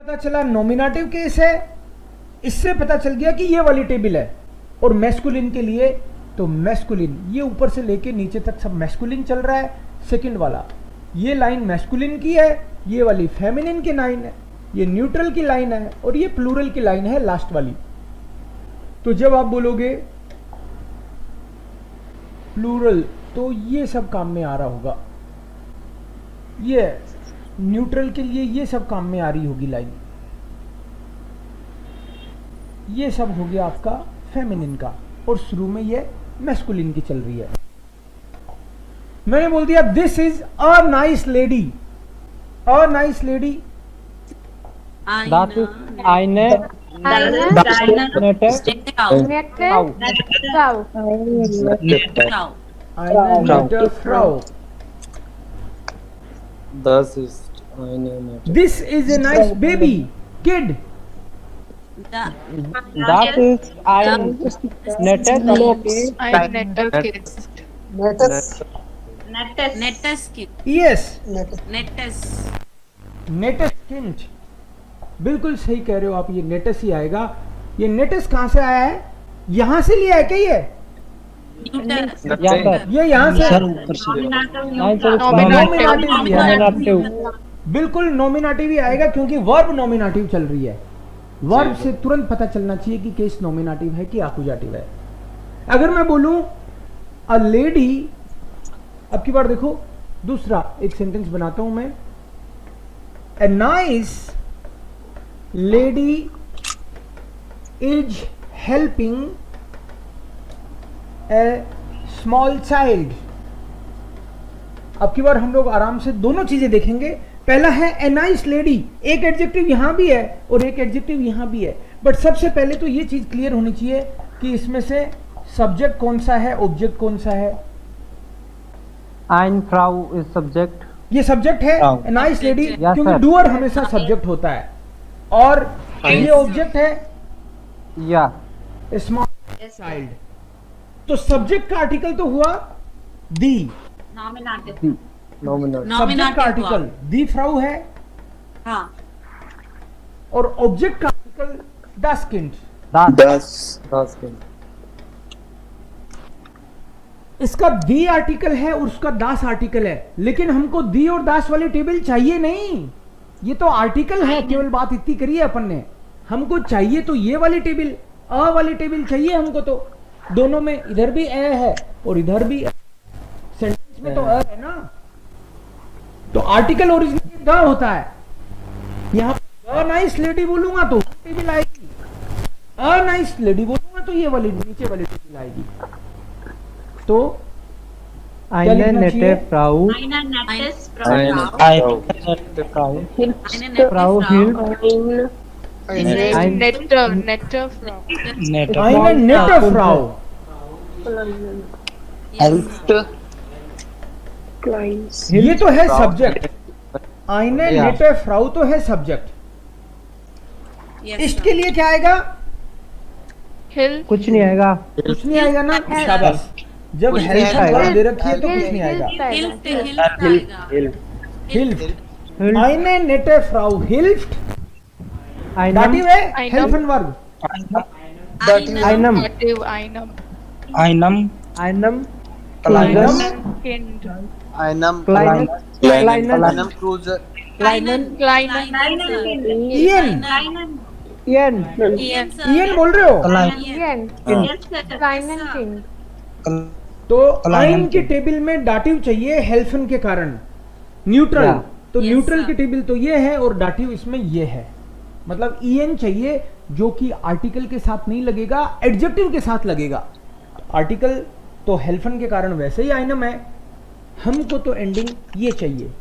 पता चला nominative case है, इससे पता चल गया कि ये वाली टेबल है। और मैस्कुलिन के लिए तो मैस्कुलिन ये ऊपर से लेके नीचे तक सब मैस्कुलिन चल रहा है। सेकंड वाला ये लाइन मैस्कुलिन की है, ये वाली फेमिनिन की लाइन है, ये न्यूट्रल की लाइन है और ये प्लूरल की लाइन है लास्ट वाली। तो जब आप बोलोगे प्लूरल तो ये सब काम में आ रहा होगा, ये न्यूट्रल के लिए ये सब काम में आ रही होगी लाइन। ये सब हो गया आपका फेमिनिन का और शुरू में ये मैस्कुलिन की चल रही है। मैंने बोल दिया this is a nice lady, a nice lady That is eine nette Frau. Das ist eine nette. This is a nice baby, kid. that is ein nettes Nettest. Yes, Nettest. Nets किंच, बिल्कुल सही कह रहे हो आप, ये nets ही आएगा। ये नेटस कहां से आया है? यहां से लिया है क्या ये? ये यहाँ से नॉमिनेटिव लिया है। बिल्कुल नॉमिनेटिव ही आएगा क्योंकि वर्ब नॉमिनेटिव चल रही है। वर्ब से तुरंत पता चलना चाहिए कि केस नॉमिनेटिव है कि एक्यूजेटिव है। अगर मैं बोलूं अ लेडी, अब की बार देखो दूसरा एक सेंटेंस बनाता हूं मैं। A nice lady is helping a small child। अब की बार हम लोग आराम से दोनों चीजें देखेंगे। पहला है a nice lady, एक एडजेक्टिव यहां भी है और एक एडजेक्टिव यहां भी है। बट सबसे पहले तो ये चीज क्लियर होनी चाहिए कि इसमें से सब्जेक्ट कौन सा है, ऑब्जेक्ट कौन सा है। ein Frau is subject, ये सब्जेक्ट है हाँ। नाइस लेडी, Yes, क्योंकि sir. डूअर हमेशा सब्जेक्ट होता है और ये ऑब्जेक्ट है ja, स्मॉल चाइल्ड। तो सब्जेक्ट का आर्टिकल तो हुआ दी, Nominative. Nominal. सब्जेक्ट का आर्टिकल दी फ्राउ है हाँ. और ऑब्जेक्ट का article das Kind। Das Kind. इसका दी आर्टिकल है और उसका दास आर्टिकल है, लेकिन हमको दी और दास वाली टेबल चाहिए नहीं। ये तो आर्टिकल है, केवल बात इतनी करी है अपन ने। हमको चाहिए तो ये वाली टेबल, अ वाली टेबल चाहिए हमको। तो दोनों में इधर भी ए है और इधर भी सेंटेंस में तो अ है ना। तो आर्टिकल ओरिजिनली द होता है। यहाँ अ नाइस लेडी बोलूंगा तो टेबल आएगी, अ नाइस लेडी बोलूंगा तो ये वाली नीचे वाली टेबल आएगी। तो eine लिखना nette चाहिए? Frau, Eine nettes Eine Frau. nette Frau. Eine nette Frau Frau. hilft Ein netter Frau. Eine nette Frau। ये तो है subject, eine Yeah. nette Frau तो है सब्जेक्ट। Yes, इसके लिए क्या आएगा? Hilf. कुछ नहीं आएगा। कुछ नहीं आएगा ना, शाबाश। जब हेल्प वर्ब दे रखी है तो कुछ नहीं आएगा। Hilft आएगा. हिल्फ्ट, Hilft, eine nette Frau hilft, einem, दाटिव है, Einem. हेल्फन verb. einem, Dative einem. einem, einem Kind. kleinen, Kleinen. kleinen, Cruiser. Kleinen. Ian, Ian, Ian बोल रहे हो? तो आइन के टेबल में डाटिव चाहिए हेल्फन के कारण, न्यूट्रल। Yeah. तो Yes, न्यूट्रल sir. की टेबल तो ये है और डाटिव इसमें ये है। मतलब ईएन चाहिए जो कि आर्टिकल के साथ नहीं लगेगा, एडजेक्टिव के साथ लगेगा। आर्टिकल तो हेल्फन के कारण वैसे ही आइनम है, हमको तो एंडिंग ये चाहिए।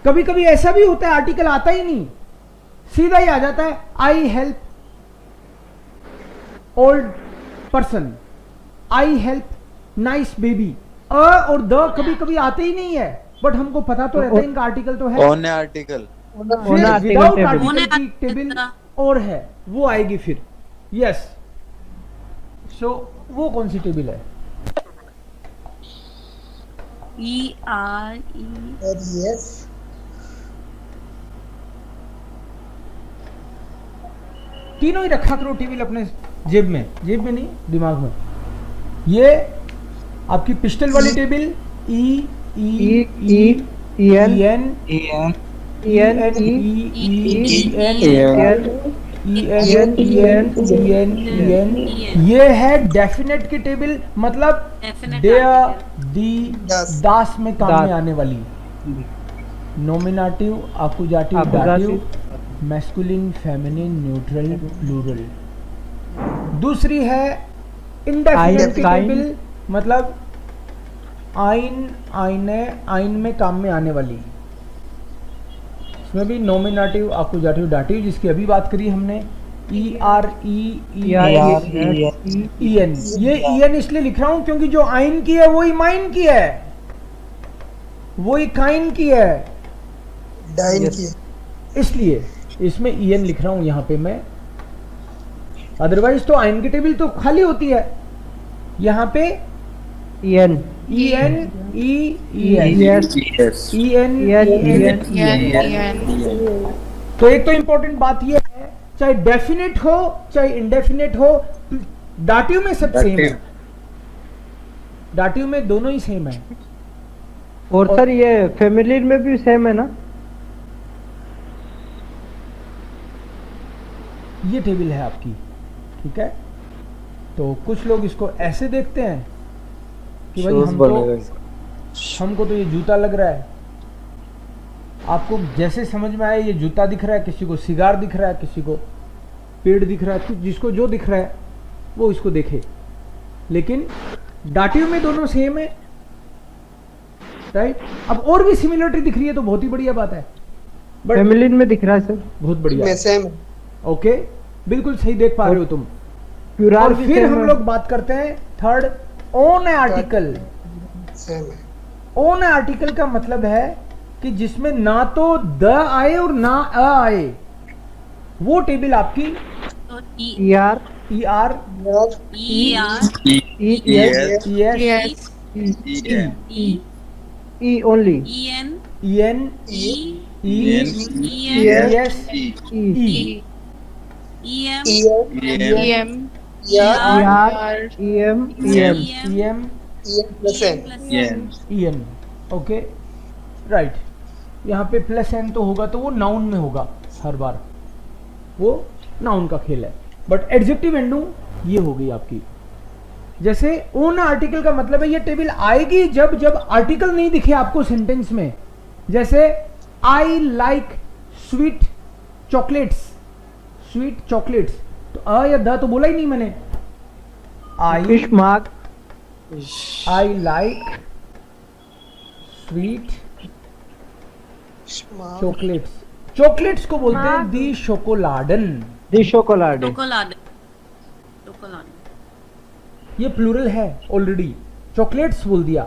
कभी कभी ऐसा भी होता है आर्टिकल आता ही नहीं, सीधा ही आ जाता है I help old person, I help nice baby. Uh और द कभी कभी आते ही नहीं है, बट हमको पता तो रहता है इनका आर्टिकल तो है। Ohne Artikel. ohne Artikel without table. Article की टेबल और है, वो आएगी फिर। यस, सो वो कौन सी टेबल है? E R E तीनों ही रखा करो टेबल अपने जेब में नहीं, दिमाग में। ये आपकी पिस्टल वाली टेबल ई ई ई एन एन EN ये है डेफिनेट की टेबल, मतलब Definite दे article. दी दास। दास में काम दास। में आने वाली। नॉमिनेटिव, आकुजाटिव, आकुजाटिव। डाटिव, मैस्कुलिन, फेमिनिन, न्यूट्रल, प्लूरल। दूसरी है इंडेफिनेट की Indefinite। टेबल, मतलब आइन, आइने, आइन में काम में आने वाली। इसमें भी नॉमिनेटिव, आकुजाटिव, डाटिव, जिसकी अभी बात करी हमने। E R E N. ये एन इसलिए लिख रहा हूं क्योंकि जो आइन की है वही माइन की है, वही काइन की है, डाइन की इसलिए इसमें एन लिख रहा हूं यहां पे मैं। अदरवाइज तो आइन की टेबल तो खाली होती है, यहां पे N E N E N yes E N. तो एक तो इंपॉर्टेंट बात ये है, चाहे डेफिनेट हो चाहे इंडेफिनेट हो, डाटिव में सब सेम है, डाटिव में दोनों ही सेम है। और सर ये फेमिलिन में भी सेम है ना? ये टेबल है आपकी, ठीक है। तो कुछ लोग इसको ऐसे देखते हैं कि भाई शूज हमको बनेगा इसका। हमको तो ये जूता लग रहा है। आपको जैसे समझ में आए, ये जूता दिख रहा है, किसी को सिगार दिख रहा है, किसी को पेड़ दिख रहा है, कुछ जिसको जो दिख रहा है वो इसको देखे। लेकिन डाटिव में दोनों सेम है, राइट। अब और भी सिमिलरिटी दिख रही है तो बहुत ही बढ़िया बात है, बट फेमिलिन में दिख रहा है सर, बहुत बढ़िया, सेम ओके, बिल्कुल सही देख पा रहे हो तुम। प्यूराल और भी फिर same हम है। लोग बात करते हैं थर्ड, ओन आर्टिकल। सेम है। ओन आर्टिकल का मतलब है कि जिसमें ना तो द आए और ना अ आए, वो टेबल आपकी तो E E R E R E R E S E E only E N E N E E E N S E E E M EM E R E M E M E M plus N E N, okay, right. यहाँ पे plus N तो होगा तो वो noun में होगा हर बार, वो noun का खेल है। बट एडजेक्टिव एंडिंग ये हो गई आपकी। जैसे ओन आर्टिकल का मतलब है ये टेबल आएगी जब जब आर्टिकल नहीं दिखे आपको सेंटेंस में। जैसे I like sweet chocolates, sweet chocolates, तो अ या द तो बोला ही नहीं मैंने। I fish mark I like sweet chocolates, chocolates को बोलते हैं दी शोकोलाडन। दी शोकोलाडे chocolate ये प्लूरल है ऑलरेडी, चॉकलेट्स बोल दिया।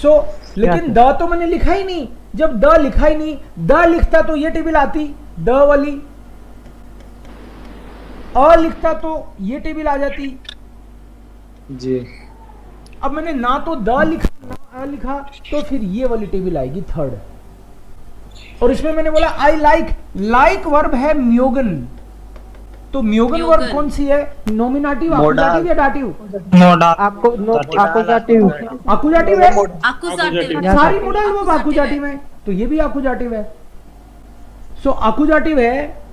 सो लेकिन द तो मैंने लिखा ही नहीं। जब द लिखा ही नहीं, द लिखता तो ये टेबल आती द वाली, अ लिखता तो ये टेबल आ जाती। जी। अब मैंने ना तो द लिखा ना अ लिखा, तो फिर ये वाली टेबल आएगी थर्ड। और इसमें मैंने बोला आई लाइक, लाइक वर्ब है म्योगन, तो म्योगन वर्ब म्योगन। कौन सी है? नॉमिनेटिव, आकुजाटिव या डाटिव? आपको आकुजाटिव आकुजाटिव है, accusative सारी मोडल वर्ब आकुजाटिव है, तो ये भी आकुजाटिव है। सो आकुजाटिव है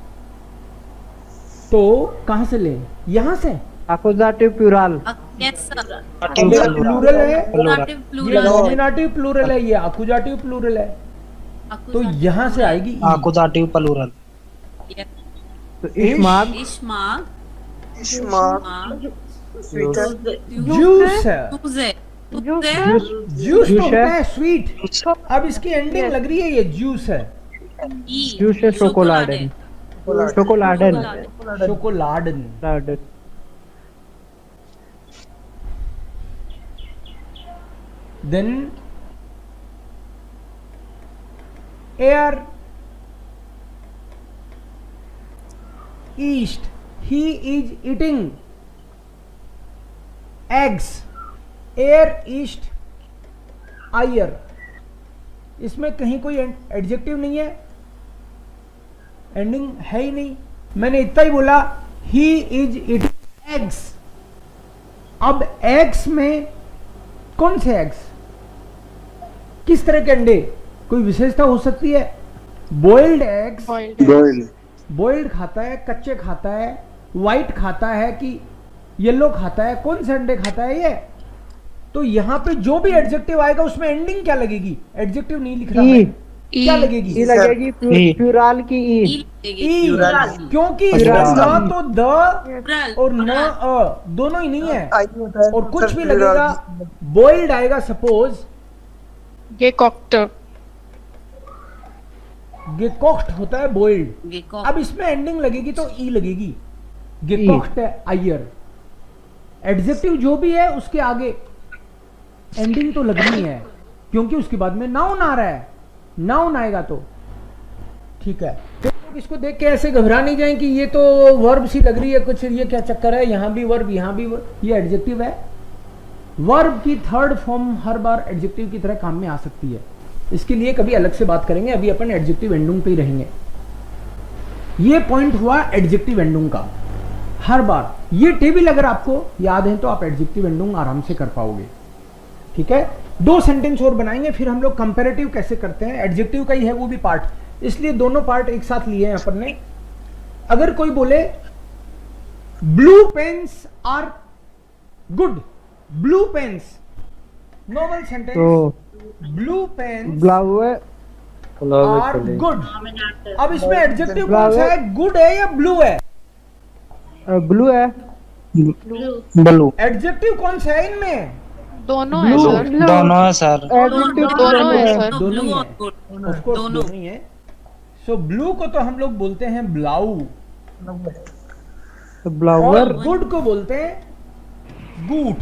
तो कहां से ले? यहां से आकुजाटिव प्यूराल yes sir ये प्लूरल है, accusative ये plural नॉमिनेटिव प्लूरल है, ये आकुजाटिव प्लूरल है, तो accusative यहां से plural. आएगी ई। आकुजाटिव प्लूरल। Yes. तो इश्माक Ishmael जूस है, Tuesday जूस तो जूस होता है। है स्वीट। अब इसकी एंडिंग लग रही है, ये जूस है, E जूस है शोकोलाडन शोकोलाडन शोकोलाडन। देन एयर ईस्ट, ही इज ईटिंग एग्स, एयर ईस्ट आयर। इसमें कहीं कोई एडजेक्टिव नहीं है, एंडिंग है ही नहीं, मैंने इतना ही बोला, ही इज इटिंग एग्स। अब एग्स में कौन से एग्स, किस तरह के अंडे, कोई विशेषता हो सकती है? Boiled eggs, Boiled. बॉइल्ड खाता है, कच्चे खाता है, व्हाइट खाता है कि येलो खाता है, कौन से अंडे खाता है ये? तो यहां पे जो भी एडजेक्टिव आएगा उसमें एंडिंग क्या लगेगी? एडजेक्टिव नहीं लिख रहा ई। मैं, क्या लगेगी? ई लगेगी, ई। प्लूरल की ई। ई लगेगी। ई, Plural. क्योंकि Plural. न तो द Plural. और न अ दोनों ही नहीं है, आई होता है और कुछ सर, भी plural. लगेगा। बॉइल्ड आएगा सपोज, Gekokter. गेकोक्ट होता है बॉइल्ड। Gekok. अब इसमें एंडिंग लगेगी तो ई लगेगी। गेकोक्ट है आयर। एडजेक्टिव जो भी है उसके आगे एंडिंग तो लगनी है, क्योंकि उसके बाद में नाउन आ रहा है, नाउन आएगा तो ठीक है। फिर लोग इसको देख के ऐसे घबरा नहीं जाएं कि ये तो वर्ब सी लग रही है कुछ, ये क्या चक्कर है, यहां भी वर्ब यहां भी वर्ब। ये एडजेक्टिव है। वर्ब की थर्ड फॉर्म हर बार एडजेक्टिव की तरह काम में आ सकती है, इसके लिए कभी अलग से बात करेंगे, अभी अपन एडजेक्टिव एंडिंग पे ही रहेंगे। ये पॉइंट हुआ एडजेक्टिव एंडिंग का। हर बार ये टेबल अगर आपको याद है तो आप एडजेक्टिव एंडिंग आराम से कर पाओगे, ठीक है। 2 सेंटेंस और बनाएंगे, फिर हम लोग कंपैरेटिव कैसे करते हैं, एडजेक्टिव का ही है वो भी पार्ट, इसलिए दोनों पार्ट एक साथ लिए हैं अपन ने। अगर कोई बोले blue pens are good, blue pens, normal तो सेंटेंस, ब्लू पेन्स ब्लाउ है, आर गुड। अब इसमें एडजेक्टिव कौन सा है, गुड है या ब्लू है? ब्लू है, ब्लू। एडजेक्टिव कौन सा है इनमें? दोनों है Blue. सर। दोनों है सर। एडजेक्टिव दोनों है सर। दोनों ही ब्लू है। और गुड। Of course दोनों। दोनों ही है। सो ब्लू को तो हम लोग बोलते हैं ब्लाउ, तो ब्लाउअर, और गुड को बोलते हैं गूट।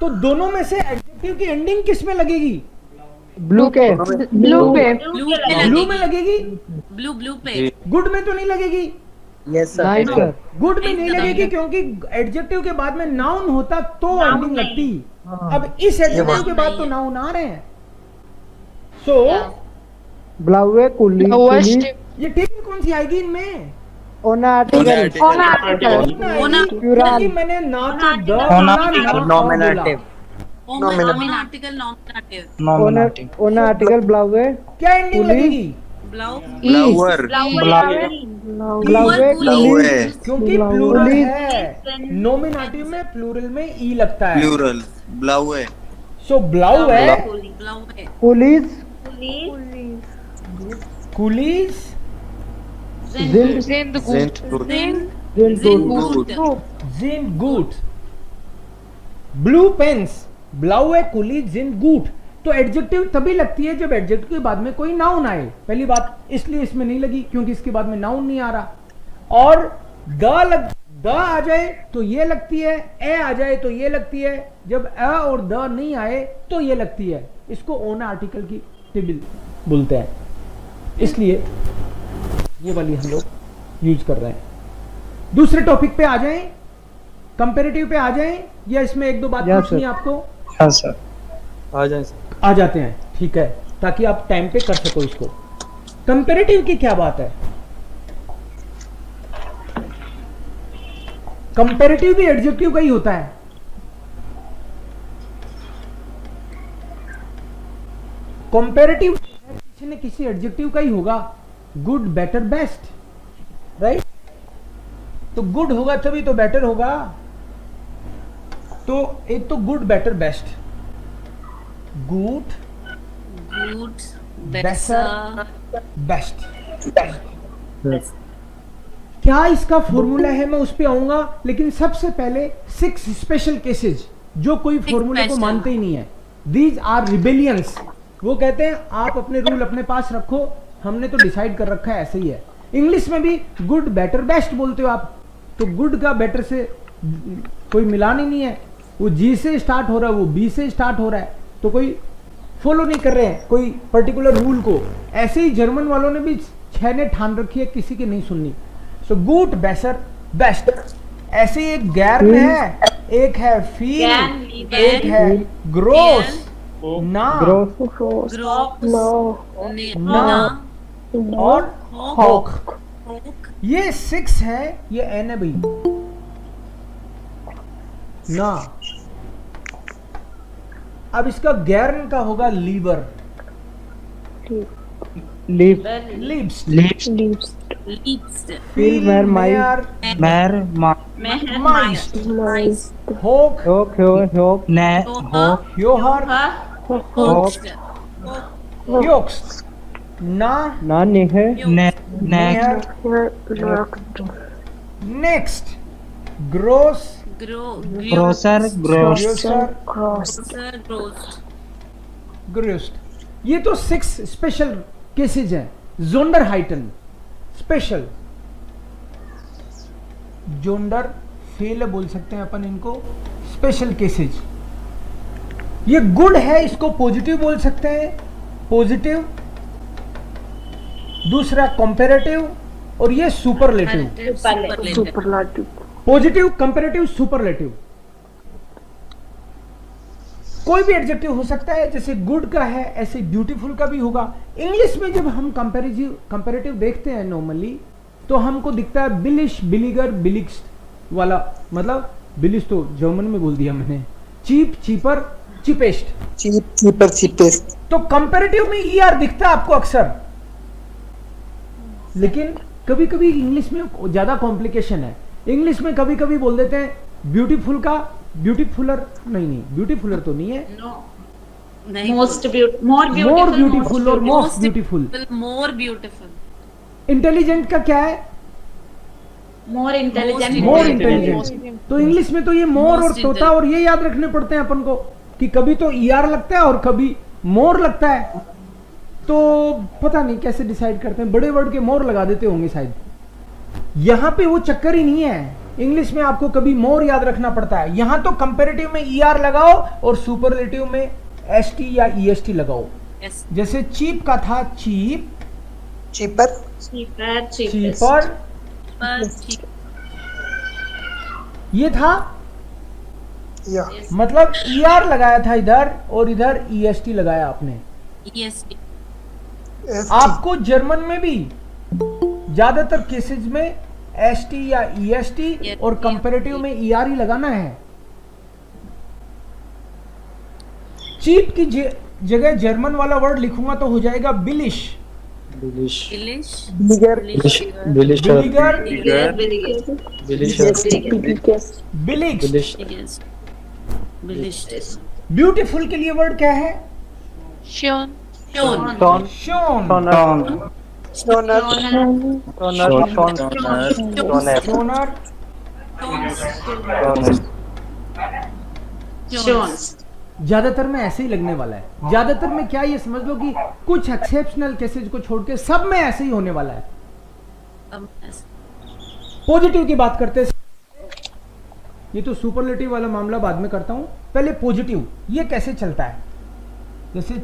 तो दोनों में से एडजेक्टिव की एंडिंग किस में लगेगी? ब्लू के, ब्लू पे। ब्लू में लगेगी, ब्लू पे। गुड में तो नहीं लगेगी। यस नहीं सर। सर, गुड में नहीं लगेगी क्योंकि एडजेक्टिव के बाद में नाउन होता तो एंडिंग लगती। अब इस एडजेक्टिव के बाद तो नाउन आ रहे हैं। सो ब्लाउ है, कुली, Lowest. ये टेबल कौन सी आएगी इनमें? ओना आर्टिकल, क्योंकि मैंने ना तो द बोला, ना अ नॉमिनेटिव। बोला। Nominative nominative. नॉमिनेटिव। ओना आर्टिकल ब्लाउ है, क्या एंडिंग पुलिस। लगेगी? ब्लाउ। ब्लाउअर। ब्लाउ है, कुली, क्योंकि प्लूरल है, नॉमिनेटिव में प्लूरल में ई लगता है। प्लूरल ब्लाउ है। सो ब्लाउ है, ब्लाउ है। पुलिस, कुलीज, जिंद, जिंद Zent गुड। good. जिंद, जिन गूट। ब्लू पेन्स, ब्लाउ है, कुलीज, जिन गूट। तो एडजेक्टिव तभी लगती है जब एडजेक्टिव के बाद में कोई नाउन आए, पहली बात, इसलिए इसमें नहीं लगी क्योंकि इसके बाद में नाउन नहीं आ रहा। और द आ जाए तो ये लगती है, ए आ जाए तो ये लगती है, जब अ और द नहीं आए तो ये लगती है। इसको ओन आर्टिकल की टेबल बोलते हैं, इसलिए ये वाली हम लोग यूज कर रहे हैं। दूसरे टॉपिक पे आ जाएं, कंपैरेटिव पे आ जाएं, या इसमें एक दो बात Yes, पूछनी है sir. आपको? हाँ सर। आ जाए सर। आ जाते हैं, ठीक है, ताकि आप टाइम पे कर सको इसको। कंपैरेटिव की क्या बात है? कंपैरेटिव भी एडजेक्टिव का ही होता है। कंपैरेटिव किसी न किसी एडजेक्टिव का ही होगा, गुड, बेटर, बेस्ट, राइट? तो गुड होगा तभी तो बेटर होगा। तो एक तो good, better, best, good, good. Better, best. क्या इसका फॉर्मूला है, मैं उस पे आऊंगा, लेकिन सबसे पहले 6 स्पेशल केसेस जो कोई फॉर्मूले को special. मानते ही नहीं है। These are rebellions. वो कहते हैं आप अपने रूल अपने पास रखो, हमने तो डिसाइड कर रखा है ऐसे ही है। इंग्लिश में भी गुड, बेटर, बेस्ट बोलते हो आप, तो गुड का बेटर से कोई मिलान ही नहीं है। वो जी से स्टार्ट हो रहा है, वो बी से स्टार्ट हो रहा है, तो कोई फॉलो नहीं कर रहे हैं कोई पर्टिकुलर रूल को। ऐसे ही जर्मन वालों ने भी 6 ने ठान रखी है, किसी की नहीं सुननी। So good, better, best. ऐसे ही एक गैर में है, एक है फील, एक है ग्रोस, ना, ग्रोस, ना और हॉक। Oak. ये 6 है, ये एन है भाई ना। अब इसका गैरन का होगा लीवर, लीफ लिप्स, Lips. Least. फील वेयर माइस Mer. Meher. माइस, होक, होक होक Ne. Ho. योहर, Host. योक्स, ना, ना निहे Ne. नेहर, Neck. नेक्स्ट, ग्रोस, Grocer. Gross. ग्रोसर, Gross. ग्रोस्ट। ये तो 6 स्पेशल केसेज हैं। जोंडर हाइटन स्पेशल, जोंडर फेल बोल सकते हैं अपन इनको, स्पेशल केसेज। ये गुड है, इसको पॉजिटिव बोल सकते हैं, पॉजिटिव। दूसरा कंपैरेटिव, और ये superlative. Superlative. Positive, comparative, superlative. कोई भी एडजेक्टिव हो सकता है, जैसे गुड का है ऐसे ब्यूटीफुल का भी होगा। इंग्लिश में जब हम कंपैरेटिव देखते हैं नॉर्मली, तो हमको दिखता है बिलिश, बिलिगर, बिलिक्स वाला। मतलब बिलिश तो जर्मन में बोल दिया मैंने, cheap, cheaper, cheapest. cheaper, cheapest. तो कंपैरेटिव में ईआर दिखता है आपको अक्सर, लेकिन कभी कभी इंग्लिश में ज्यादा कॉम्प्लिकेशन है। इंग्लिश में कभी कभी बोल देते हैं ब्यूटीफुल का ब्यूटीफुलर, नहीं ब्यूटीफुलर तो नहीं है, No. more मोर ब्यूटीफुल और most beautiful. More beautiful. Intelligent का क्या है, more intelligent मोर intelligent. इंटेलिजेंट। तो इंग्लिश में तो ये मोर और Most तोता और ये याद रखने पड़ते हैं अपन को, कि कभी तो ईआर लगता है और कभी मोर लगता है। तो पता नहीं कैसे डिसाइड करते हैं, बड़े वर्ड के मोर लगा देते होंगे शायद। यहां पे वो चक्कर ही नहीं है। इंग्लिश में आपको कभी मोर याद रखना पड़ता है, यहां तो कंपैरेटिव में ईआर लगाओ और सुपरलेटिव में एसटी या ईएसटी लगाओ। Yes. जैसे चीप का था cheap, Cheaper. cheaper cheapest cheaper, But ये था। Yeah. मतलब ईआर लगाया था इधर और इधर ईएसटी लगाया आपने। yes. ST. आपको जर्मन में भी ज्यादातर केसेज में एसटी या ईएसटी और कंपैरेटिव में ईआर ही लगाना है। चीप की जगह जर्मन वाला वर्ड लिखूंगा तो हो जाएगा बिलिश, Bilish. English. Bigger. बिलिगर, बिलिक्स। Yes. Delicious. ब्यूटीफुल के लिए वर्ड क्या है, Sean. Shown. टॉन शोन, टॉनर Toner. शोनर, shown ज्यादातर में ऐसे ही लगने वाला है। ज्यादातर में क्या, ये समझ लो कि कुछ एक्सेप्शनल केसेज को छोड़ के सब में ऐसे ही होने वाला है। Yes. पॉजिटिव की बात करते हैं, ये तो सुपरलेटिव वाला मामला बाद में करता हूं, पहले पॉजिटिव ये कैसे चलता है। जैसे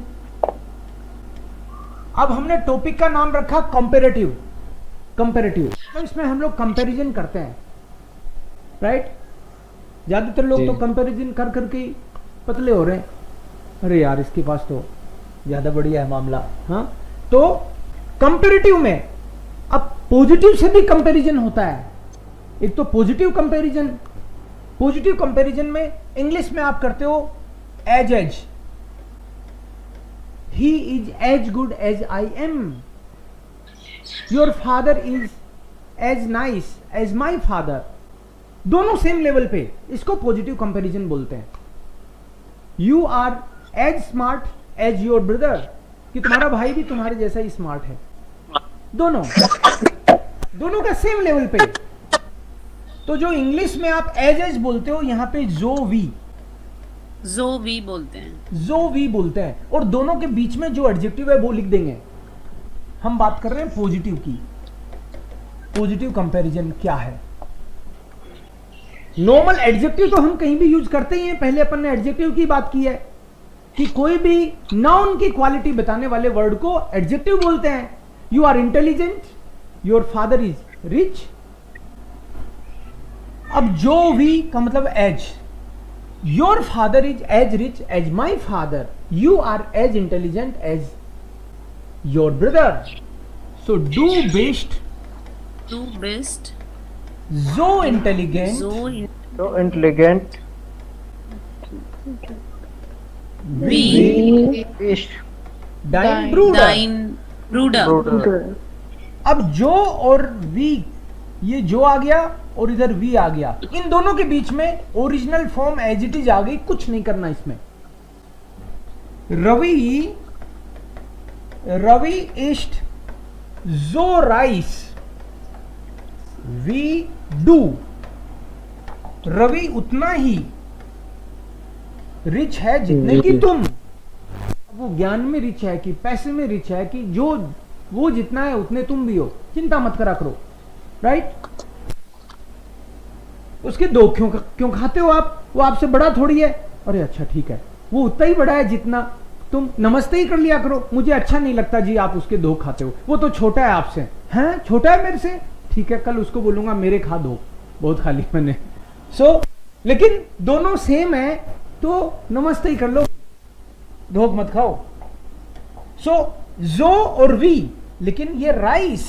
अब हमने टॉपिक का नाम रखा कंपैरेटिव, कंपैरेटिव तो इसमें हम लोग कंपैरिजन करते हैं, राइट। ज्यादातर लोग तो कंपैरिजन कर करके ही पतले हो रहे हैं, अरे यार इसके पास तो ज्यादा बढ़िया है मामला। हाँ, तो कंपैरेटिव में अब पॉजिटिव से भी कंपैरिजन होता है। एक तो पॉजिटिव कंपैरिजन, पॉजिटिव कंपैरिजन में इंग्लिश में आप करते हो as, he is as good as I am, your father is as nice as my father। दोनों सेम लेवल पे, इसको पॉजिटिव कंपैरिजन बोलते हैं। You are as smart as your brother, कि तुम्हारा भाई भी तुम्हारे जैसा ही स्मार्ट है। दोनों का सेम लेवल पे। तो जो इंग्लिश में आप एज बोलते हो, यहां पे जो वी बोलते हैं। और दोनों के बीच में जो एडजेक्टिव है वो लिख देंगे। हम बात कर रहे हैं पॉजिटिव की। पॉजिटिव कंपैरिजन क्या है। नॉर्मल एडजेक्टिव तो हम कहीं भी यूज करते ही हैं। पहले अपन ने एडजेक्टिव की बात की है कि कोई भी नाउन की क्वालिटी बताने वाले वर्ड को एडजेक्टिव बोलते हैं। You are intelligent, your father is rich. अब जो वी का मतलब as, your father is as rich as my father, you are as intelligent as your brother. सो डू बेस्ट Du bist so intelligent, so So intelligent. wie Ist dein Bruder. dein Bruder. Bruder. अब जो और वी, ये जो आ गया और इधर वी आ गया, इन दोनों के बीच में original form as it is आ गई, कुछ नहीं करना इसमें। रवि इस्ट जो राइस वी डू, रवि उतना ही रिच है जितने की तुम। वो ज्ञान में रिच है कि पैसे में रिच है कि जो वो जितना है उतने तुम भी हो, चिंता मत करा करो, राइट। उसके दो क्यों खाते हो आप, वो आपसे बड़ा थोड़ी है। अरे अच्छा ठीक है, वो उतना ही बड़ा है जितना तुम, नमस्ते ही कर लिया करो, मुझे अच्छा नहीं लगता जी आप उसके दो खाते हो, वो तो छोटा है आपसे। हैं छोटा है मेरे से, ठीक है कल उसको बोलूंगा मेरे खा दो, बहुत खा ली मैंने। लेकिन दोनों सेम है तो नमस्ते ही कर लो, धोख मत खाओ। जो और वी, लेकिन ये rice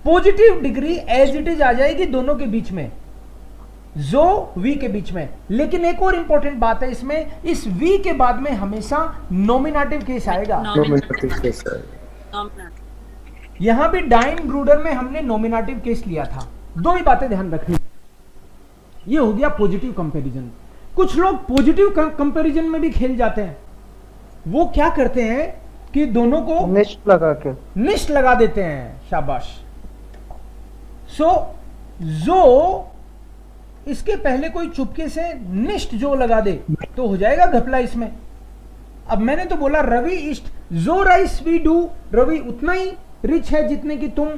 positive degree as it is आ जाएगी दोनों के बीच में, जो वी के बीच में। लेकिन एक और इंपॉर्टेंट बात है इसमें, इस वी के बाद में हमेशा नॉमिनेटिव केस आएगा। यहां भी डाइन ब्रूडर में हमने नॉमिनेटिव केस लिया था। दो ही बातें ध्यान रखनी, ये हो गया पॉजिटिव कंपैरिजन। कुछ लोग पॉजिटिव कंपैरिजन में भी खेल जाते हैं। वो क्या करते हैं कि दोनों को निष्ठ लगा के निष्ठ लगा देते हैं, शाबाश। जो इसके पहले कोई चुपके से निष्ठ जो लगा दे तो हो जाएगा घपला इसमें। अब मैंने तो बोला रवि इष्ट जो राइस वी डू, रवि उतना ही रिच है जितने की तुम,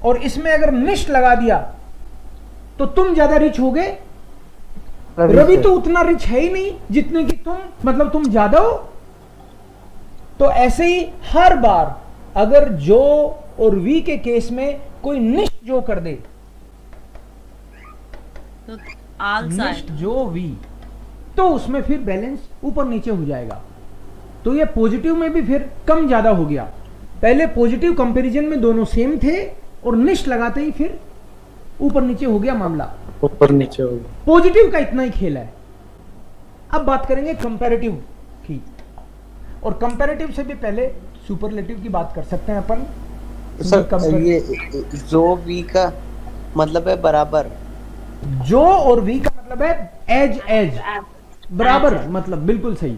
और इसमें अगर निष्ठ लगा दिया तो तुम ज्यादा रिच हो गए। रवि तो उतना रिच है ही नहीं जितने की तुम, मतलब तुम ज्यादा हो। तो ऐसे ही हर बार अगर जो और वी के केस में कोई निष्ठ जो कर दे, तो आल्सो निष्ठ जो वी, तो उसमें फिर बैलेंस ऊपर नीचे हो जाएगा। तो ये पॉजिटिव में भी फिर कम ज्यादा हो गया। पहले पॉजिटिव कंपैरिजन में दोनों सेम थे और निष्ठ लगाते ही फिर ऊपर नीचे हो गया मामला, ऊपर नीचे हो गया। पॉजिटिव का इतना ही खेल है। अब बात करेंगे कंपैरेटिव की, और कंपैरेटिव से भी पहले सुपरलेटिव की बात कर सकते हैं अपन। सर ये जो वी का मतलब है बराबर, जो और वी का मतलब है एज बराबर, मतलब बिल्कुल सही।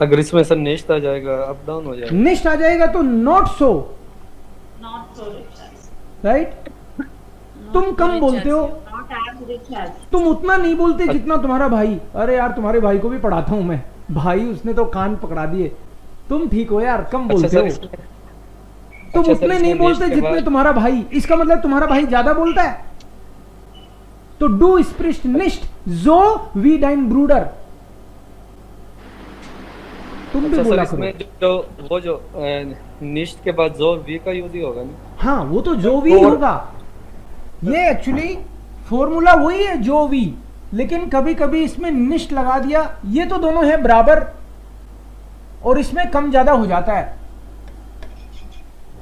अगर इसमें सर नेक्स्ट आ जाएगा, अप डाउन हो जाएगा, निष्ठ आ जाएगा तो not so, Not so rich as. Right. तुम कम बोलते हो, Not as rich as. तुम उतना नहीं बोलते जितना तुम्हारा भाई। अरे यार तुम्हारे भाई को भी पढ़ाता हूं मैं, भाई उसने तो कान पकड़ा दिए। तुम ठीक हो यार, कम बोलते हो। तुम अच्छा, उतने सर, नहीं इसमें बोलते नेक्स्ट के जितने बाद- तुम्हारा भाई, इसका मतलब तुम्हारा भाई ज्यादा बोलता है। तो डू स्प्रिस्ट निष्ठ जो वी डाइन ब्रूडर, तुम भी अच्छा सर बोला करो। इसमें जो वो जो निष्ठ के बाद जो वी का यूज ही होगा ना। हाँ वो तो जो वी होगा, ये एक्चुअली फॉर्मूला वही है जो वी, लेकिन कभी कभी इसमें निष्ठ लगा दिया। ये तो दोनों है बराबर और इसमें कम ज्यादा हो जाता है।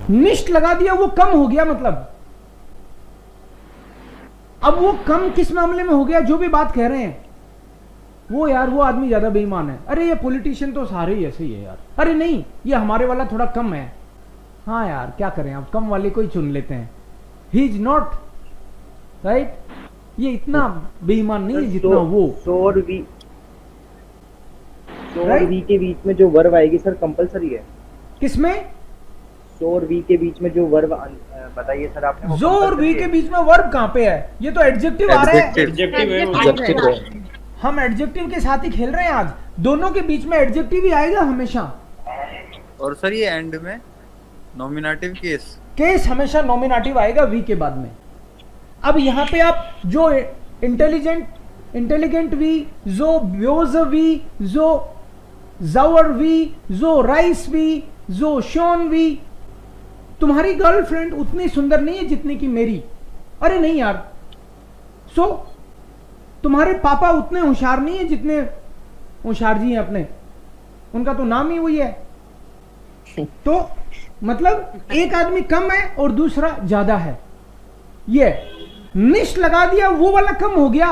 निष्ठ लगा दिया वो कम हो गया, मतलब अब वो कम किस मामले में हो गया, जो भी बात कह रहे हैं वो यार वो आदमी ज्यादा बेईमान है। अरे ये पॉलिटिशियन तो सारे ही ऐसे ही है यार। अरे नहीं, ये हमारे वाला थोड़ा कम है। हाँ यार क्या करें, आप कम वाले को ही चुन लेते हैं। ही इज नॉट राइट, ये इतना बेईमान नहीं है जितना वो। सो और वी Right? के बीच में जो वर्ब आएगी सर कंपलसरी है। किसमें? सो और वी के बीच में जो वर्ब बताइए सर आपने, वो जो और वी compulsory के है। बीच में वर्ब कहां पे है? ये तो एडजेक्टिव आ रहा है। एडजेक्टिव है। हम एडजेक्टिव के साथ ही खेल रहे हैं आज। दोनों के बीच में एडजेक्टिव ही आएगा हमेशा। और सर ये एंड में नॉमिनेटिव केस हमेशा नॉमिनेटिव आएगा वी के बाद में। अब यहाँ पे आप जो इंटेलिजेंट वी, जो ब्योज वी, जो जावर वी, जो राइस वी, जो शॉन वी। तुम्हारी गर्लफ्रेंड उतनी सुंदर नहीं है जितनी की मेरी। अरे नहीं यार। तुम्हारे पापा उतने होशियार नहीं है जितने होशियार जी हैं अपने, उनका तो नाम ही वही है। तो मतलब एक आदमी कम है और दूसरा ज्यादा है। ये निष्ठ लगा दिया, वो वाला कम हो गया,